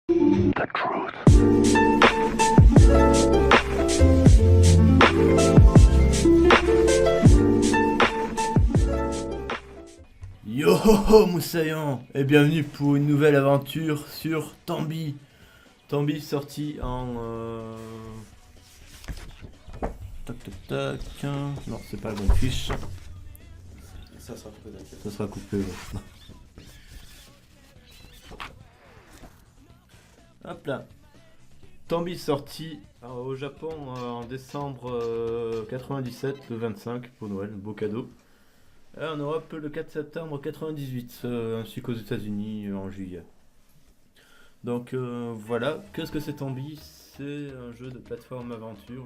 The truth. Yo ho ho moussaillons et bienvenue pour une nouvelle aventure sur Tambi. Tambi sorti en... Tac tac tac... Non c'est pas la bonne fiche. Ça sera coupé d'un Ça sera coupé. Ouais. Hop là. Tambi sorti au Japon en décembre 97, le 25 pour Noël, beau cadeau. En Europe le 4 septembre 98, ainsi qu'aux États-Unis en juillet. Donc voilà, qu'est-ce que c'est Tambi? C'est un jeu de plateforme aventure.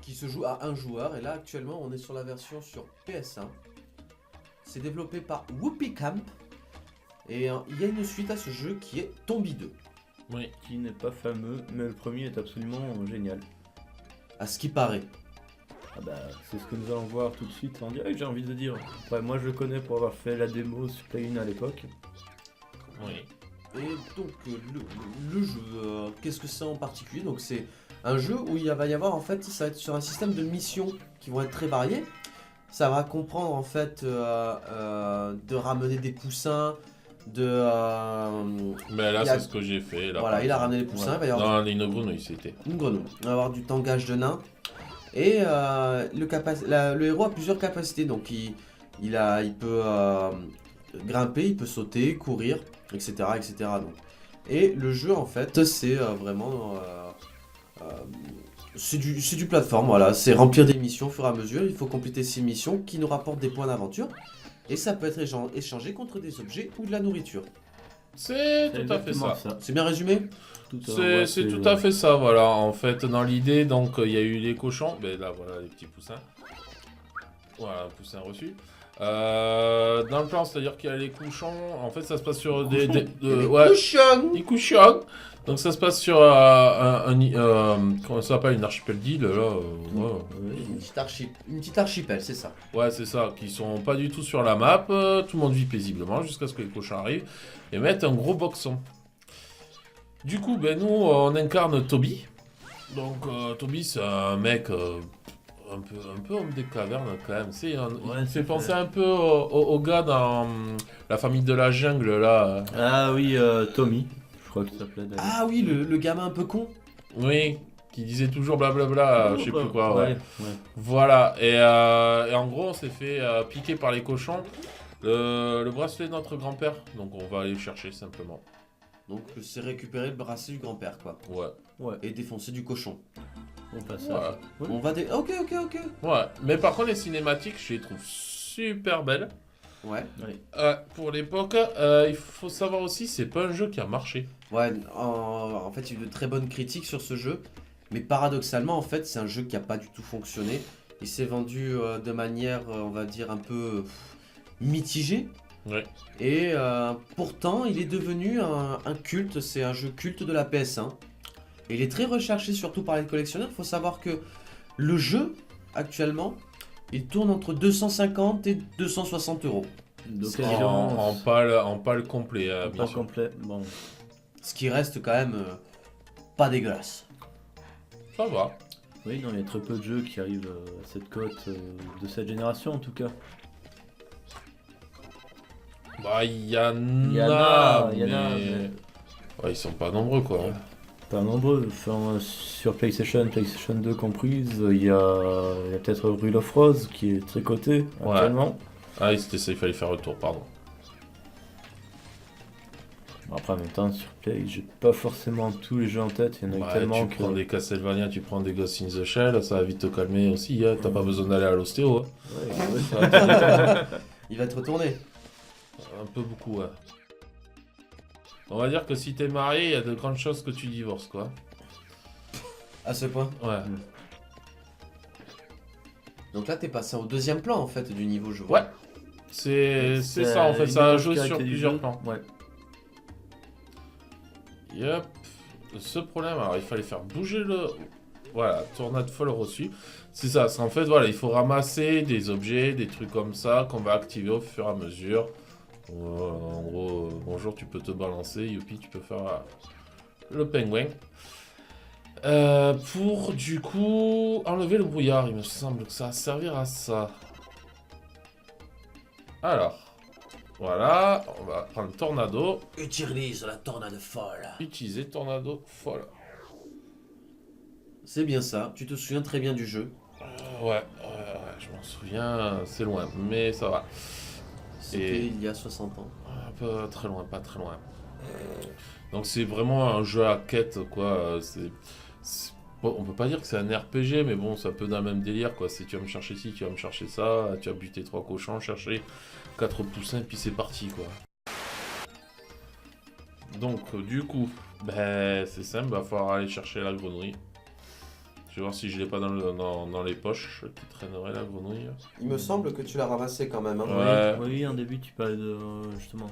qui se joue à un joueur. Et là, actuellement, on est sur la version sur PS1. C'est développé par Whoopee Camp. Et il y a une suite à ce jeu qui est Tambi 2. Oui. Qui n'est pas fameux, mais le premier est absolument génial. À ce qui paraît. Ah bah, c'est ce que nous allons voir tout de suite en direct, j'ai envie de dire. Ouais, moi je le connais pour avoir fait la démo sur Play 1 à l'époque. Oui. Et donc, le jeu, qu'est-ce que c'est en particulier? Donc, c'est un jeu où va y avoir, en fait, ça va être sur un système de missions qui vont être très variées. Ça va comprendre, en fait, de ramener des poussins, Mais là, il y a- c'est ce que j'ai fait. Là, Voilà, par il a exemple. ramené des poussins, il va y avoir Non, une grenouille, c'était. une grenouille. Il va y avoir du tangage de nains. Et le héros a plusieurs capacités. Donc il peut grimper, il peut sauter, courir, etc. etc. Donc. Et le jeu en fait c'est vraiment... c'est du plateforme, voilà. C'est remplir des missions au fur et à mesure. Il faut compléter ces missions qui nous rapportent des points d'aventure. Et ça peut être échangé contre des objets ou de la nourriture. C'est tout à fait exactement ça. C'est bien résumé? C'est tout à fait ça, voilà. En fait, dans l'idée, donc, il y a eu les cochons. Ben là, voilà, les petits poussins. Voilà, poussins reçus. Dans le plan, c'est-à-dire qu'il y a les cochons. En fait, ça se passe sur des ouais, Cochon. des cochons. Donc, ça se passe sur comment ça s'appelle, une archipel d'îles, là. Ouais. Une petite archipel, c'est ça. Ouais, c'est ça, qui sont pas du tout sur la map. Tout le monde vit paisiblement jusqu'à ce que les cochons arrivent et mettent un gros boxon. Du coup, ben nous, on incarne Toby. Donc, Toby, c'est un mec un peu homme des cavernes quand même. Il me fait penser un peu au gars dans la famille de la jungle, là. Ah oui, Tommy, je crois qu'il s'appelait d'ailleurs. Ah oui, le gamin un peu con. Oui, qui disait toujours blablabla, je sais plus quoi. Ouais. Ouais. Voilà, et en gros, on s'est fait piquer par les cochons le bracelet de notre grand-père. Donc, on va aller le chercher simplement. Donc c'est récupérer le bracelet du grand-père quoi. Ouais. Et défoncer du cochon. On passe Ouais. à... Oui. On va Ok. Ouais, mais par contre, les cinématiques, je les trouve super belles. Ouais. Pour l'époque, il faut savoir aussi, c'est pas un jeu qui a marché. Ouais, en fait il y a eu de très bonnes critiques sur ce jeu. Mais paradoxalement en fait c'est un jeu qui a pas du tout fonctionné. Il s'est vendu de manière on va dire un peu mitigée. Ouais. Et pourtant il est devenu un culte, c'est un jeu culte de la PS1. Et il est très recherché surtout par les collectionneurs. Il faut savoir que le jeu actuellement il tourne entre 250 et 260 euros. D'occasion, En pâle complet, bien pas sûr. complet. Bon, Ce qui reste quand même pas dégueulasse. Ça va. oui, non, il y a très peu de jeux qui arrivent à cette cote de cette génération en tout cas. Bah, il y en Il y en a, a, mais... Ouais, ils sont pas nombreux, quoi. Pas nombreux, enfin, sur PlayStation 2 comprise, il y a peut-être Rule of Rose qui est très coté Ouais. actuellement. Ah, c'était ça, il fallait faire le tour, pardon. Bon, après en même temps sur Play, j'ai pas forcément tous les jeux en tête, il y en a eu Ouais, tellement tu que... prends des Castlevania, tu prends des Ghost in the Shell, ça va vite te calmer aussi, hein. T'as pas besoin d'aller à l'ostéo. Hein. Ouais, ça va être- Il va te retourner. Un peu beaucoup, ouais. On va dire que si t'es marié, il y a de grandes chances que tu divorces, quoi. À ce point. Ouais. Donc là t'es passé au deuxième plan en fait du niveau je vois. Ouais. C'est ça, en fait, une ça des joue sur particularités du plusieurs jeu. plans. Ouais. Yep. Ce problème, alors il fallait faire bouger le... Voilà, tornade folle reçue. C'est ça, c'est en fait, voilà, il faut ramasser des objets, des trucs comme ça qu'on va activer au fur et à mesure. En gros, bonjour, tu peux te balancer, youpi, tu peux faire le pingouin. Pour du coup enlever le brouillard, il me semble que ça va servir à ça. Alors, voilà, on va prendre Tornado. Utilise la tornade folle. Utiliser Tornado folle. C'est bien ça, tu te souviens très bien du jeu. Ouais, je m'en souviens, c'est loin, mais ça va. C'était il y a 60 ans. Un peu très loin, pas très loin. Donc c'est vraiment un jeu à quête, quoi. Bon, on peut pas dire que c'est un RPG, mais bon, c'est un peu dans le même délire, quoi. Si tu vas me chercher ci, tu vas me chercher ça, tu vas buter 3 cochons, chercher 4 poussins, puis c'est parti, quoi. Donc, du coup, ben, c'est simple, va falloir aller chercher la grenouille. Je vais voir si je l'ai pas dans les poches qui traînerait la grenouille. Il me semble que tu l'as ramassé quand même. Hein. Ouais. Oui, en début, tu parlais de. Justement.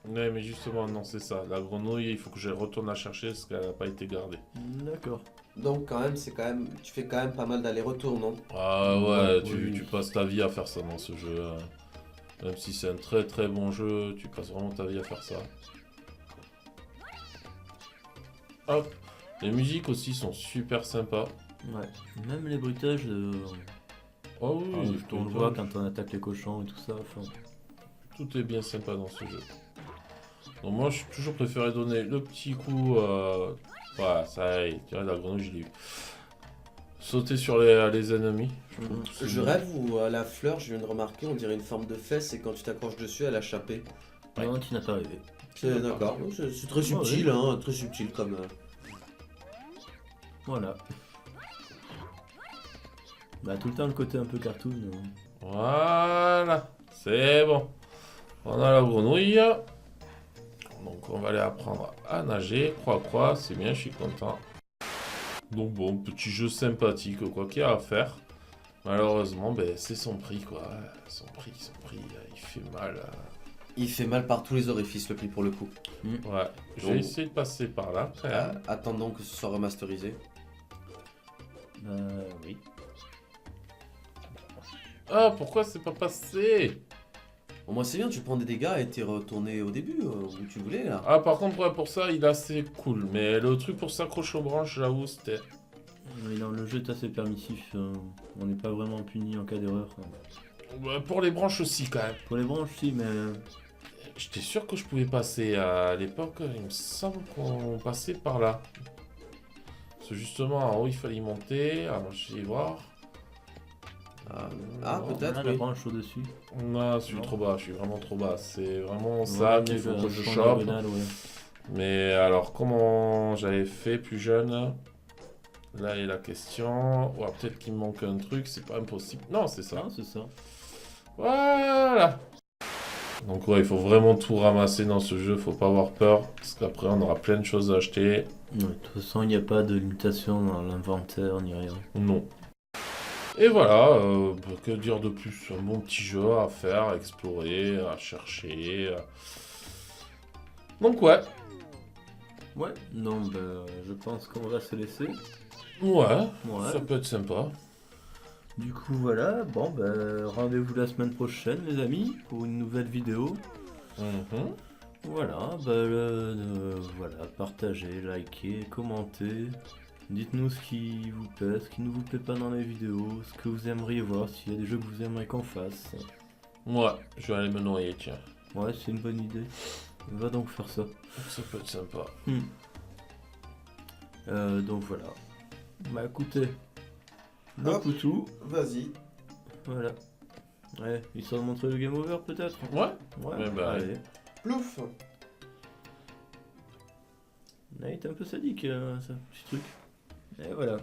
Ouais, mais justement, non, c'est ça. La grenouille, il faut que je retourne la chercher parce qu'elle n'a pas été gardée. D'accord. Donc quand même, tu fais quand même pas mal d'allers-retours, non? Ah ouais, Oui. tu passes ta vie à faire ça dans ce jeu. Même si c'est un très très bon jeu, tu passes vraiment ta vie à faire ça. Hop. Les musiques aussi sont super sympas. Ouais. Même les bruitages. Oh oui, On le voit quand on attaque les cochons et tout ça. Enfin, tout est bien sympa dans ce jeu. Donc moi, je toujours préféré donner le petit coup. Voilà, ça y est, tu vois, la grenouille, je l'ai eu. Sauter sur les ennemis. trouve que c'est Je bien. rêve où la fleur, je viens de remarquer, on dirait une forme de fesse et quand tu t'accroches dessus, elle a chapé. Ouais. non, tu n'as pas rêvé. C'est d'accord, c'est très subtil, hein, très subtil comme. Voilà. Bah, tout le temps le côté un peu cartoon. Voilà, c'est bon. On a la grenouille. Donc on va aller apprendre à nager. Croix, c'est bien, je suis content. Donc bon, petit jeu sympathique, quoi qu'il y a à faire. Malheureusement, ben, c'est son prix, quoi. Son prix, il fait mal. Il fait mal par tous les orifices, le prix pour le coup. Ouais, je vais essayer de passer par là, quand même. Attendons que ce soit remasterisé. Oui. Ah, pourquoi c'est pas passé? Au moins c'est bien, tu prends des dégâts et t'es retourné au début, où tu voulais là. Ah, par contre, ouais, pour ça, il est assez cool. Mais le truc pour s'accrocher aux branches, j'avoue, c'était... Oui, non, le jeu est assez permissif. On n'est pas vraiment puni en cas d'erreur. Ouais, pour les branches aussi, quand même. Pour les branches, si, mais. J'étais sûr que je pouvais passer à l'époque, il me semble qu'on passait par là. Parce que justement, en haut, il fallait y monter. Alors, je vais voir. Peut-être, Ah, la oui. branche au-dessus. Non, je suis Non. trop bas, je suis vraiment trop bas. C'est vraiment ça Ouais, qu'il faut le que je fond chope. diagonal, ouais. Mais alors, comment j'avais fait plus jeune? Là est la question. Ouais, peut-être qu'il me manque un truc, c'est pas impossible. Non, c'est ça. Non, c'est ça. Voilà. Donc ouais, il faut vraiment tout ramasser dans ce jeu, faut pas avoir peur, parce qu'après on aura plein de choses à acheter. Ouais, de toute façon, il n'y a pas de limitation dans l'inventaire ni rien. Non. Et voilà, que dire de plus? Un bon petit jeu à faire, à explorer, à chercher. Donc ouais. Ouais, non, bah, je pense qu'on va se laisser. Ouais, Ouais. ça peut être sympa. Du coup, voilà. Bon, bah, rendez-vous la semaine prochaine, les amis, pour une nouvelle vidéo. Mhm. Voilà, bah, voilà, partagez, likez, commentez. Dites-nous ce qui vous plaît, ce qui ne vous plaît pas dans les vidéos, ce que vous aimeriez voir, s'il y a des jeux que vous aimeriez qu'on fasse. Ouais, je vais aller me noyer, tiens. Ouais, c'est une bonne idée. Va donc faire ça. Ça peut être sympa. Donc voilà. Bah écoutez, le Hop. couteau, Vas-y. voilà. Ouais, histoire de montrer le game over peut-être. Ouais. Ouais, bah, allez. Plouf. Ouais, t'es un peu sadique, ça, petit truc. Et voilà.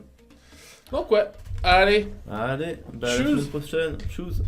Donc ouais, allez. Allez, bah à la Tchuss. semaine prochaine. Tchuss.